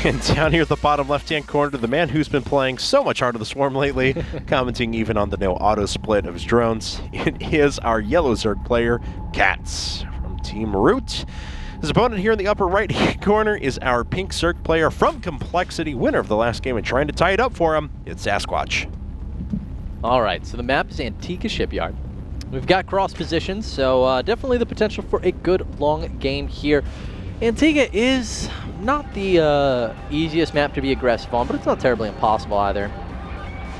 And down here at the bottom left-hand corner, the man who's been playing so much Heart of the Swarm lately, commenting even on the no auto split of his drones, it is our yellow Zerg player, Cats, from Team Root. His opponent here in the upper right-hand corner is our pink Zerg player from Complexity, winner of the last game and trying to tie it up for him. It's Sasquatch. All right, so the map is Antigua Shipyard. We've got cross positions, so definitely the potential for a good long game here. Antigua is not the easiest map to be aggressive on, but it's not terribly impossible either.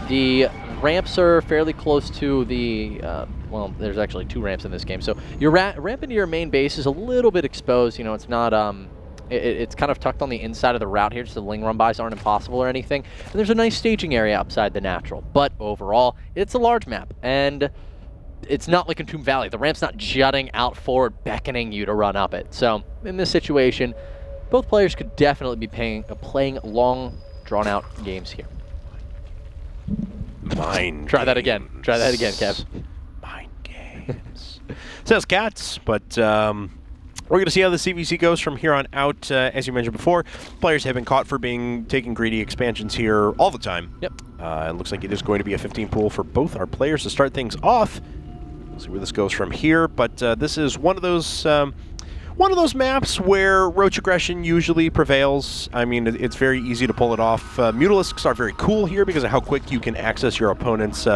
The ramps are fairly close to the, well, there's actually 2 ramps in this game, so your ramp into your main base is a little bit exposed. You know, it's not, it's kind of tucked on the inside of the route here, so the ling run-bys aren't impossible or anything. And there's a nice staging area outside the natural, but overall, it's a large map, and it's not like in Tomb Valley. The ramp's not jutting out forward, beckoning you to run up it. So in this situation, both players could definitely be playing long, drawn-out games here. Mind Try that again. Try that again, Kev. Mind games. Says Cats, but we're going to see how the CVC goes from here on out. As you mentioned before, players have been caught for taking greedy expansions here all the time. Yep. It looks like it is going to be a 15 pool for both our players to start things off. We'll see where this goes from here, but this is one of those maps where roach aggression usually prevails. I mean, it's very easy to pull it off. Mutalisks are very cool here because of how quick you can access your opponent's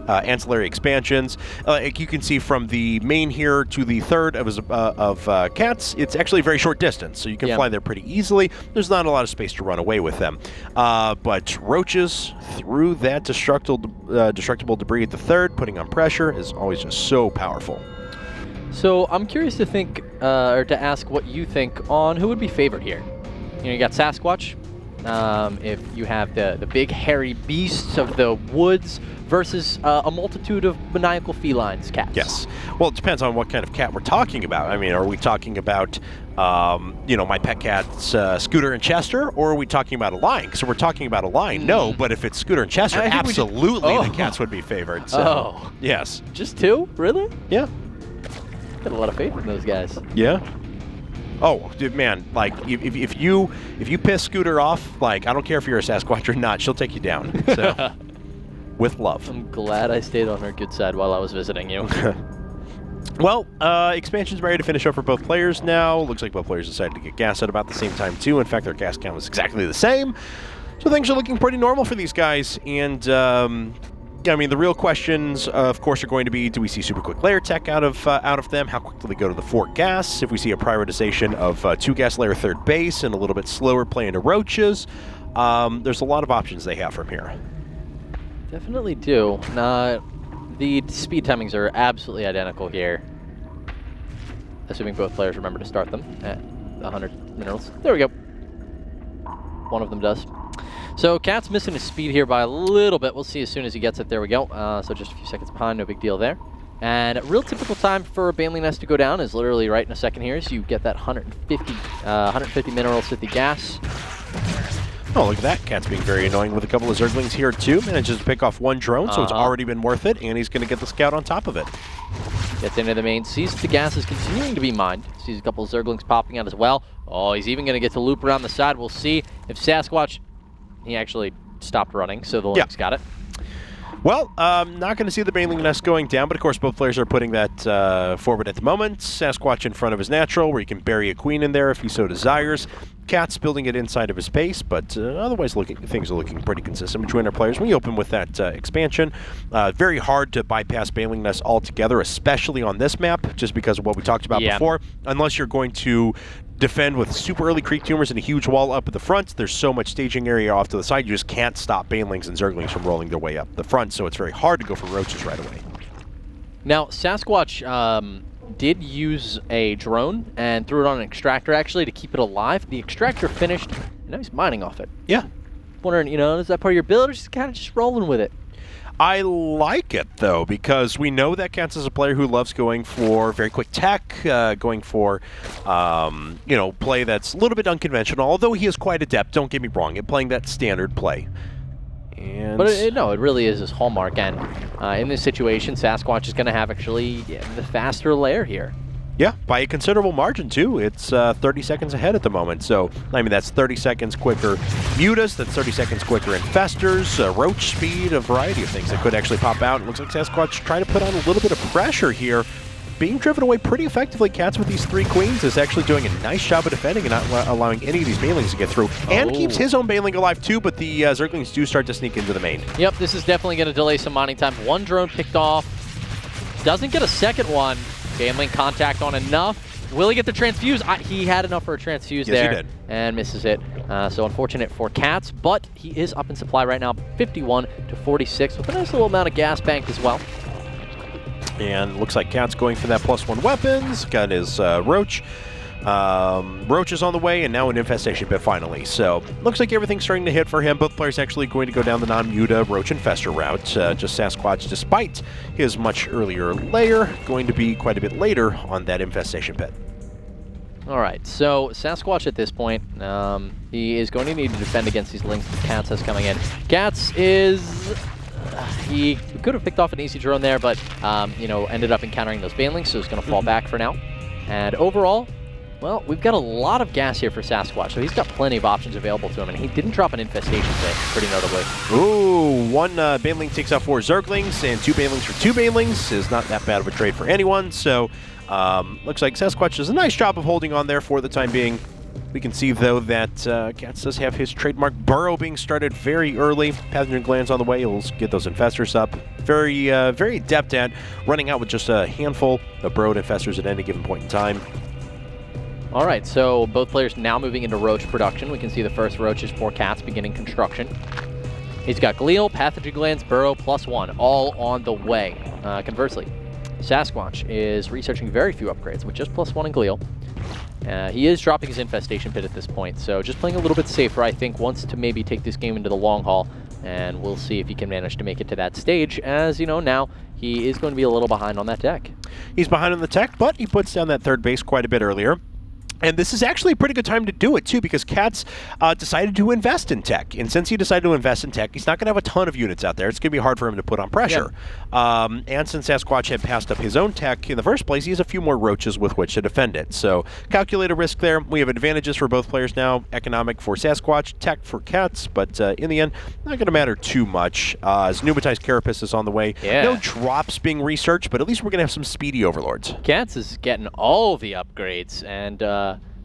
ancillary expansions. Like you can see from the main here to the third of Cats, it's actually a very short distance, so you can fly there pretty easily. There's not a lot of space to run away with them. But roaches through that destructible debris at the third, putting on pressure, is always just so powerful. So I'm curious to think, or to ask what you think on who would be favored here. You know, you got Sasquatch. If you have the big hairy beasts of the woods versus a multitude of maniacal felines, cats. Yes. Well, it depends on what kind of cat we're talking about. I mean, are we talking about, you know, my pet cats, Scooter and Chester, or are we talking about a lion? Because if we're talking about a lion, no, but if it's Scooter and Chester, absolutely the cats would be favored. So, yes. Just 2? Really? Yeah. Got a lot of faith in those guys. Yeah. Oh, dude, man, like, if you piss Scooter off, like, I don't care if you're a Sasquatch or not, she'll take you down. So, with love. I'm glad I stayed on her good side while I was visiting you. Well, expansion's ready to finish up for both players now. Looks like both players decided to get gas at about the same time, too. In fact, their gas count was exactly the same. So things are looking pretty normal for these guys, and I mean, the real questions, of course, are going to be, do we see super quick layer tech out of them? How quick do they go to the 4 gas? If we see a prioritization of 2 gas layer third base and a little bit slower play into roaches, there's a lot of options they have from here. Definitely do. The speed timings are absolutely identical here. Assuming both players remember to start them at 100 minerals. There we go. One of them does. So Cat's missing his speed here by a little bit. We'll see as soon as he gets it. There we go. So just a few seconds behind, no big deal there. And real typical time for a Baneling Nest to go down is literally right in a second here, so you get that 150 minerals with the gas. Oh, look at that. Cat's being very annoying with a couple of Zerglings here, too. Manages to pick off 1 drone, so it's already been worth it, and he's going to get the scout on top of it. Gets into the main, sees the gas is continuing to be mined. Sees a couple of Zerglings popping out as well. Oh, he's even going to get to loop around the side. We'll see if Sasquatch... He actually stopped running, so the Lynx got it. Well, not going to see the Baneling Nest going down, but of course both players are putting that forward at the moment. Sasquatch in front of his natural, where you can bury a queen in there if he so desires. Cat's building it inside of his base, but otherwise things are looking pretty consistent between our players. We open with that expansion. Very hard to bypass Baneling Nest altogether, especially on this map, just because of what we talked about before. Unless you're going to defend with super early creek tumors and a huge wall up at the front. There's so much staging area off to the side, you just can't stop Banelings and Zerglings from rolling their way up the front, so it's very hard to go for roaches right away. Now, Sasquatch did use a drone and threw it on an extractor, actually, to keep it alive. The extractor finished, and now he's mining off it. Yeah. Wondering, you know, is that part of your build, or just kind of just rolling with it? I like it, though, because we know that Cats is a player who loves going for very quick tech, going for, you know, play that's a little bit unconventional, although he is quite adept, don't get me wrong, at playing that standard play. And but no, it really is his hallmark, and in this situation, Sasquatch is going to have actually the faster layer here. Yeah, by a considerable margin, too. It's 30 seconds ahead at the moment. So, I mean, that's 30 seconds quicker mutas, that's 30 seconds quicker infestors, roach speed, a variety of things that could actually pop out. It looks like Sasquatch trying to put on a little bit of pressure here. Being driven away pretty effectively. Cats with these 3 queens is actually doing a nice job of defending and not allowing any of these banelings to get through. And keeps his own baneling alive, too, but the Zerglings do start to sneak into the main. Yep, this is definitely going to delay some mining time. 1 drone picked off. Doesn't get a second one. Baneling contact on enough. Will he get the transfuse? He had enough for a transfuse there. Yes, he did. And misses it. So unfortunate for Cats, but he is up in supply right now, 51 to 46, with a nice little amount of gas banked as well. And looks like Cat's going for that +1 weapons. Got his Roach. Roach is on the way, and now an infestation pit finally. So looks like everything's starting to hit for him. Both players actually going to go down the non-muta Roach Infestor route. Just Sasquatch, despite his much earlier layer, going to be quite a bit later on that infestation pit. All right, so Sasquatch at this point, he is going to need to defend against these links that Cats has coming in. Cats is... he could have picked off an easy drone there, but, you know, ended up encountering those banelings, so it's going to fall back for now. And overall, well, we've got a lot of gas here for Sasquatch, so he's got plenty of options available to him, and he didn't drop an infestation pit, pretty notably. Ooh, 1 baneling takes out 4 Zerglings, and 2 banelings for 2 banelings is not that bad of a trade for anyone, so looks like Sasquatch does a nice job of holding on there for the time being. We can see, though, that Cats does have his trademark burrow being started very early. Pathogen glands on the way. He'll get those infestors up. Very adept at running out with just a handful of burrowed infestors at any given point in time. All right, so both players now moving into Roach production. We can see the first Roaches for Cats beginning construction. He's got Glial, Pathogen Glands, Burrow, +1, all on the way. Conversely, Sasquatch is researching very few upgrades with just +1 in Glial. He is dropping his infestation pit at this point, so just playing a little bit safer, I think, wants to maybe take this game into the long haul, and we'll see if he can manage to make it to that stage, as, you know, now he is going to be a little behind on that tech. He's behind on the tech, but he puts down that 3rd base quite a bit earlier. And this is actually a pretty good time to do it, too, because Cats decided to invest in tech. And since he decided to invest in tech, he's not going to have a ton of units out there. It's going to be hard for him to put on pressure. Yep. And since Sasquatch had passed up his own tech in the first place, he has a few more Roaches with which to defend it. So calculate a risk there. We have advantages for both players now. Economic for Sasquatch, tech for Cats. But in the end, not going to matter too much. As Pneumatized Carapace is on the way. Yeah. No drops being researched, but at least we're going to have some speedy overlords. Cats is getting all the upgrades, and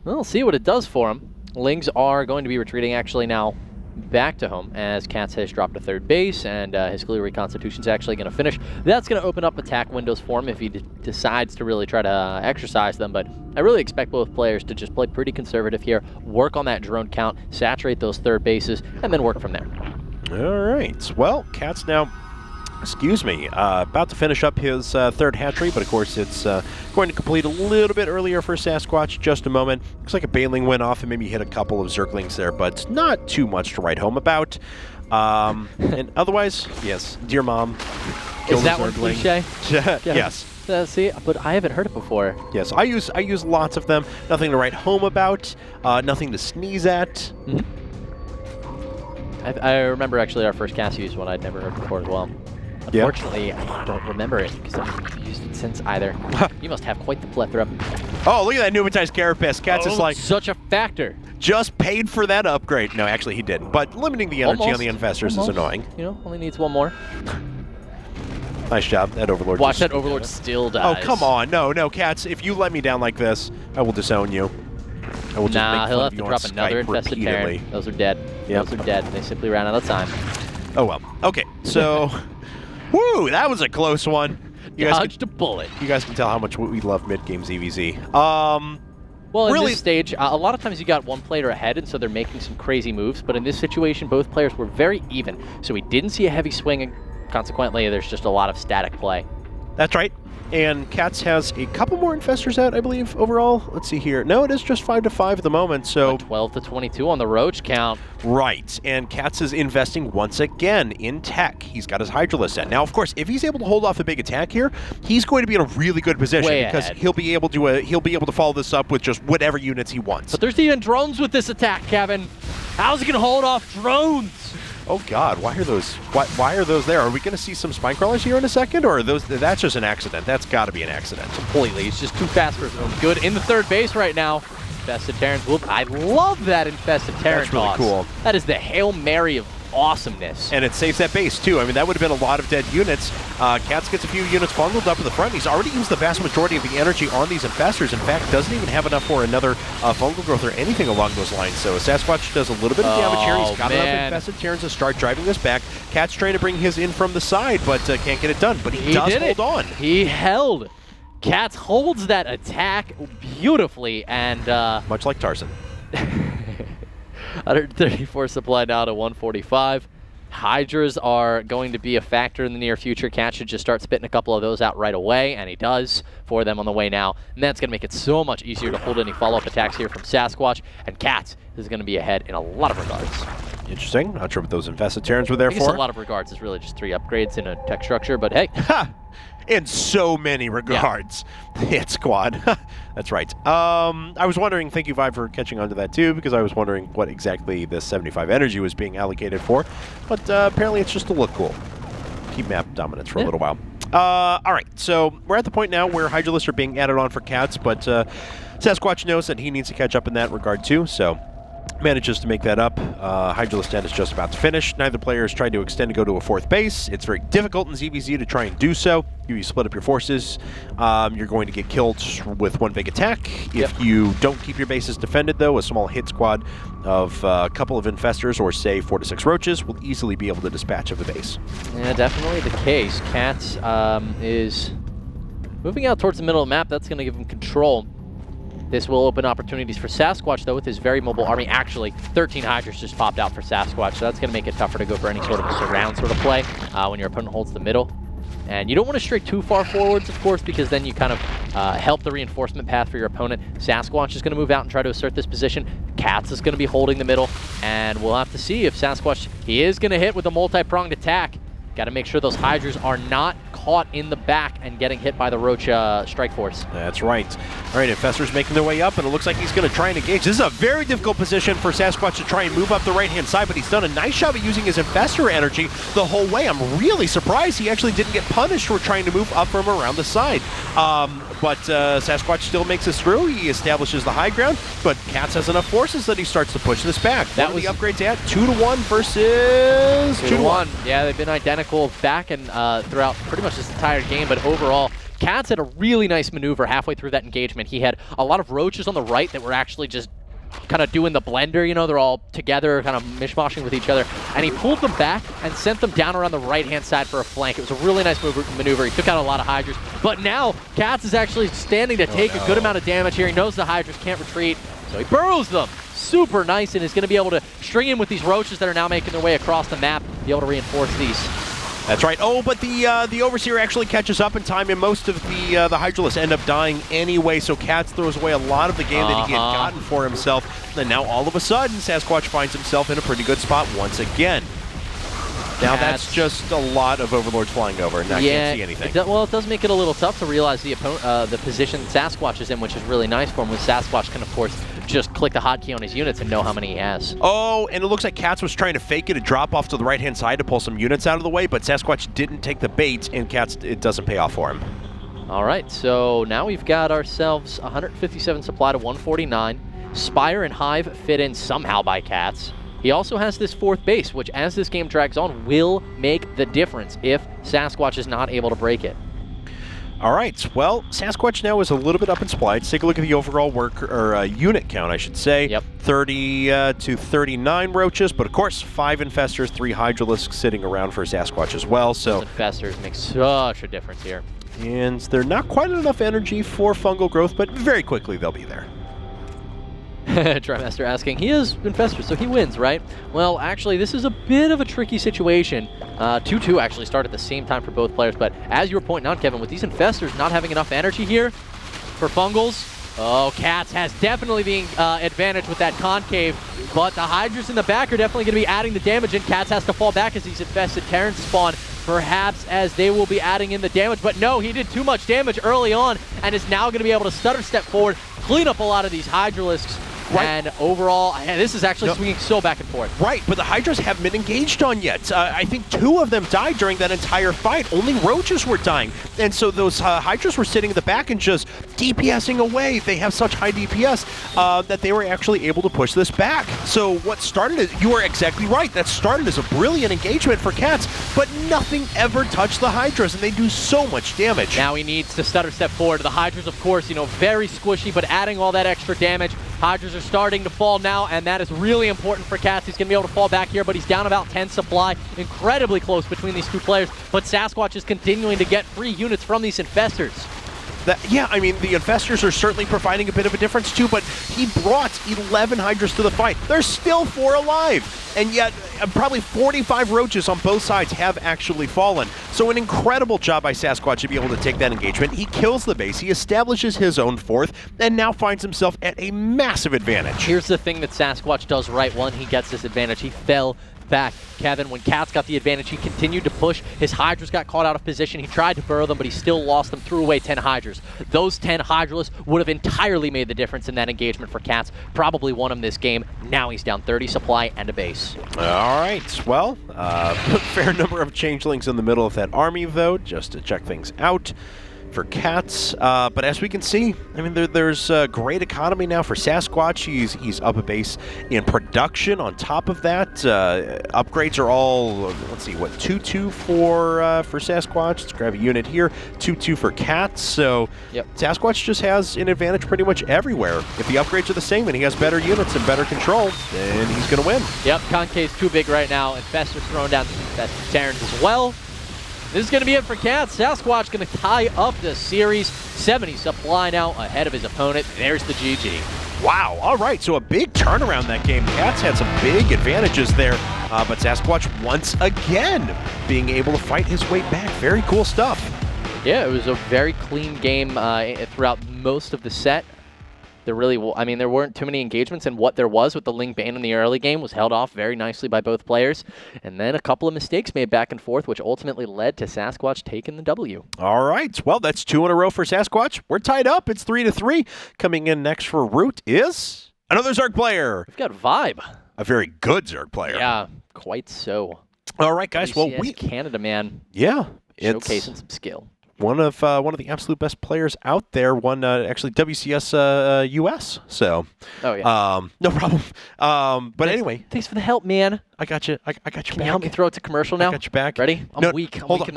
we'll see what it does for him. Lings are going to be retreating actually now back to home, as Cats has dropped a 3rd base, and his Glial Reconstitution is actually going to finish. That's going to open up attack windows for him if he decides to really try to exercise them, but I really expect both players to just play pretty conservative here, work on that drone count, saturate those 3rd bases, and then work from there. All right. Well, Cats now... about to finish up his 3rd hatchery, but of course it's going to complete a little bit earlier for Sasquatch. Just a moment. Looks like a baneling went off and maybe hit a couple of Zerglings there, but not too much to write home about. And otherwise, yes, dear mom, is that one cliche? Yes. See, but I haven't heard it before. Yes, I use lots of them. Nothing to write home about. Nothing to sneeze at. Mm-hmm. I remember actually our first cast used one I'd never heard before as well. Unfortunately, I don't remember it because I haven't used it since either. You must have quite the plethora. Oh, look at that Pneumatized Carapace. Cats is like... such a factor. Just paid for that upgrade. No, actually he didn't. But limiting the energy on the infestors is annoying. You know, only needs 1 more. Nice job. That Overlord. Watch that Overlord still dies. Oh, come on. No, Cats. If you let me down like this, I will disown you. I will just make he'll fun have of to you drop on another Skype infested repeatedly. Terran. Those are dead. Yep. Those are dead. They simply ran out of time. Oh, well. Okay, so... Woo, that was a close one. Dodged a bullet. You guys can tell how much we love mid-game ZVZ. Well, in really, this stage, a lot of times you got one player ahead, and so they're making some crazy moves. But in this situation, both players were very even. So we didn't see a heavy swing, and consequently, there's just a lot of static play. That's right. And Cats has a couple more infestors out, I believe, overall. Let's see here. No, it is just 5 to 5 at the moment, so... 12 to 22 on the Roach count. Right, and Cats is investing once again in tech. He's got his Hydralisk set. Now, of course, if he's able to hold off a big attack here, he's going to be in a really good position because he'll be able to follow this up with just whatever units he wants. But there's even drones with this attack, Kevin. How's he going to hold off drones? Oh God, why are those? Why are those there? Are we going to see some spine crawlers here in a second, or are those? That's just an accident. That's got to be an accident. Completely. He's just too fast for his own good. In the third base right now. Infested Terrans. I love that Infested Terran That's really toss. cool. That is the Hail Mary of awesomeness. And it saves that base, too. I mean, that would have been a lot of dead units. Cats gets a few units fungled up in the front. He's already used the vast majority of the energy on these infestors. In fact, doesn't even have enough for another fungal growth or anything along those lines. So Sasquatch does a little bit of damage here. He's got enough Infested Terrans to start driving this back. Cat's trying to bring his in from the side, but can't get it done. But he does hold on. He held. Cats holds that attack beautifully, and much like Tarzan. 134 supply now to 145. Hydras are going to be a factor in the near future. Cat should just start spitting a couple of those out right away, and he does for them on the way now. And that's going to make it so much easier to hold any follow-up attacks here from Sasquatch, and Cat is going to be ahead in a lot of regards. Interesting. Not sure what those Infested Terrans were there I guess for. a lot of regards is really just 3 upgrades in a tech structure, but hey. Ha! In so many regards. Yeah. Hit squad. That's right. I was wondering, thank you, Vive, for catching on to that too, because I was wondering what exactly this 75 energy was being allocated for. But apparently it's just to look cool. Keep map dominance for a little while. All right, so we're at the point now where Hydralisks are being added on for Cats, but Sasquatch knows that he needs to catch up in that regard too, so manages to make that up. Hydralisk 10 is just about to finish. Neither player is trying to extend to go to a 4th base. It's very difficult in ZVZ to try and do so. If you split up your forces, you're going to get killed with 1 big attack. If you don't keep your bases defended, though, a small hit squad of a couple of infestors or, say, 4 to 6 roaches will easily be able to dispatch of the base. Yeah, definitely the case. Cats is moving out towards the middle of the map. That's going to give him control. This will open opportunities for Sasquatch, though, with his very mobile army. Actually, 13 Hydras just popped out for Sasquatch, so that's going to make it tougher to go for any sort of a surround sort of play when your opponent holds the middle. And you don't want to stray too far forwards, of course, because then you kind of help the reinforcement path for your opponent. Sasquatch is going to move out and try to assert this position. Cats is going to be holding the middle, and we'll have to see if Sasquatch, he is going to hit with a multi-pronged attack. Got to make sure those Hydras are not caught in the back and getting hit by the Roach strike force. That's right. All right, Infestor's making their way up, and it looks like he's going to try and engage. This is a very difficult position for Sasquatch to try and move up the right-hand side, but he's done a nice job of using his Infestor energy the whole way. I'm really surprised he actually didn't get punished for trying to move up from around the side. But Sasquatch still makes us through. He establishes the high ground, but Cats has enough forces that he starts to push this back. That was the upgrades at 2-1 versus 2-1. Yeah, they've been identical back and throughout pretty much this entire game, but overall, Cats had a really nice maneuver halfway through that engagement. He had a lot of roaches on the right that were actually just kind of doing the blender, you know, they're all together, kind of mishmashing with each other, and he pulled them back and sent them down around the right-hand side for a flank. It was a really nice maneuver. He took out a lot of Hydras, but now Cats is actually standing to take a good amount of damage here. He knows the Hydras can't retreat, so he burrows them. Super nice, and is going to be able to string in with these roaches that are now making their way across the map, be able to reinforce these. That's right. Oh, but the Overseer actually catches up in time, and most of the Hydralisks end up dying anyway, so Cats throws away a lot of the game that he had gotten for himself. And now all of a sudden, Sasquatch finds himself in a pretty good spot once again. Now that's just a lot of Overlords flying over, and I can't see anything. It does make it a little tough to realize the position Sasquatch is in, which is really nice for him, with Sasquatch can, of course, just click the hotkey on his units and know how many he has. Oh, and it looks like Cats was trying to fake it, to drop off to the right-hand side to pull some units out of the way, but Sasquatch didn't take the bait, and Cats, it doesn't pay off for him. All right, so now we've got ourselves 157 supply to 149. Spire and Hive fit in somehow by Cats. He also has this 4th base, which as this game drags on will make the difference if Sasquatch is not able to break it. All right, well, Sasquatch now is a little bit up in supply. Let's take a look at the overall unit count, I should say. Yep. 30 to 39 roaches, but of course, 5 infestors, 3 Hydralisks sitting around for Sasquatch as well. So those infestors make such a difference here. And they're not quite enough energy for fungal growth, but very quickly they'll be there. Trimester asking, he is infestor, so he wins, right? Well, actually, this is a bit of a tricky situation. 2-2 actually start at the same time for both players, but as you were pointing out, Kevin, with these infestors not having enough energy here for fungals, Cats has definitely the advantage with that concave, but the Hydras in the back are definitely going to be adding the damage, and Cats has to fall back as these infested Terrans spawn, perhaps as they will be adding in the damage, but no, he did too much damage early on, and is now going to be able to stutter step forward, clean up a lot of these Hydralisks. Right. And overall, this is actually swinging so back and forth. Right, but the Hydras haven't been engaged on yet. I think 2 of them died during that entire fight. Only Roaches were dying. And so those Hydras were sitting in the back and just DPSing away. They have such high DPS that they were actually able to push this back. So what started as, you are exactly right, that started as a brilliant engagement for Cats, but nothing ever touched the Hydras, and they do so much damage. Now he needs to stutter step forward. The Hydras, of course, very squishy, but adding all that extra damage. Hydras are starting to fall now, and that is really important for Cats. He's going to be able to fall back here, but he's down about 10 supply. Incredibly close between these 2 players, but Sasquatch is continuing to get free units from these Infestors. Yeah, I mean, the Infestors are certainly providing a bit of a difference too, but he brought 11 Hydras to the fight. There's still 4 alive, and yet probably 45 Roaches on both sides have actually fallen. So an incredible job by Sasquatch to be able to take that engagement. He kills the base, he establishes his own 4th, and now finds himself at a massive advantage. Here's the thing that Sasquatch does right when he gets this advantage. He fell back. Kevin, when Cats got the advantage, he continued to push. His Hydras got caught out of position. He tried to burrow them, but he still lost them, threw away 10 Hydras. Those 10 Hydralists would have entirely made the difference in that engagement for Cats. Probably won him this game. Now he's down 30 supply and a base. All right, well, fair number of changelings in the middle of that army, though, just to check things out for Cats. But as we can see, I mean, there's a great economy now for Sasquatch. He's up a base in production. On top of that, upgrades are all, let's see, what, 2-2 for Sasquatch. Let's grab a unit here. 2-2 for Cats. So yep. Sasquatch just has an advantage pretty much everywhere. If the upgrades are the same and he has better units and better control, then he's going to win. Yep, Concave too big right now. Infestor's throwing down that Terrans as well. This is going to be it for Cats. Sasquatch going to tie up the series. 70 supply now ahead of his opponent. There's the GG. Wow, all right, so a big turnaround that game. Cats had some big advantages there, but Sasquatch once again being able to fight his way back. Very cool stuff. Yeah, it was a very clean game throughout most of the set. There weren't too many engagements, and what there was with the Ling Bane in the early game was held off very nicely by both players. And then a couple of mistakes made back and forth, which ultimately led to Sasquatch taking the W. All right, well, that's 2 in a row for Sasquatch. We're tied up. It's 3-3. Coming in next for Root is another Zerg player. We've got Vibe. A very good Zerg player. Yeah, quite so. All right, guys. WCS well, Canada man. Yeah, showcasing some skill. One of the absolute best players out there. Won actually WCS US. So, oh yeah, no problem. But anyway, thanks for the help, man. I got you. I got you. Can you help me throw it to commercial now? I got you back. Ready? I'm weak. Hold on.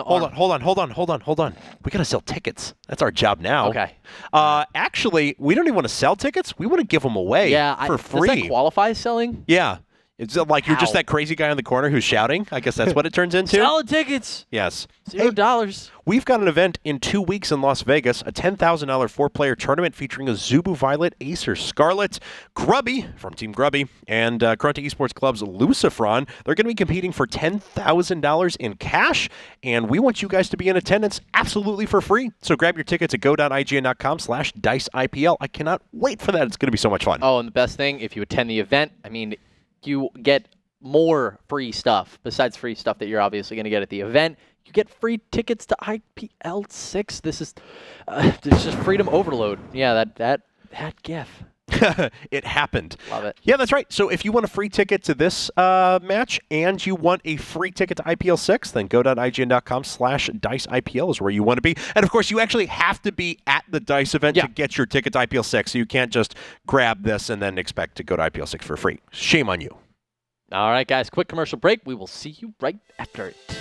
We gotta sell tickets. That's our job now. Okay. Actually, we don't even want to sell tickets. We want to give them away for free. Does that qualify as selling? Yeah. It's like you're just that crazy guy in the corner who's shouting. I guess that's what it turns into. Selling tickets. Yes. $0. We've got an event in 2 weeks in Las Vegas, a $10,000 4-player tournament featuring a Zubu Violet, Acer Scarlet, Grubby from Team Grubby, and Corunta Esports Club's Lucifron. They're going to be competing for $10,000 in cash, and we want you guys to be in attendance absolutely for free. So grab your tickets at go.ign.com/diceipl. I cannot wait for that. It's going to be so much fun. Oh, and the best thing, if you attend the event, you get more free stuff besides free stuff that you're obviously going to get at the event. You get free tickets to IPTL 6. This is it's just freedom overload. Yeah, that gif. It happened. Love it. Yeah, that's right. So if you want a free ticket to this match and you want a free ticket to IPL 6, then go.ign.com/diceipl is where you want to be. And of course, you actually have to be at the DICE event to get your ticket to IPL 6. So you can't just grab this and then expect to go to IPL 6 for free. Shame on you. All right, guys, quick commercial break. We will see you right after it.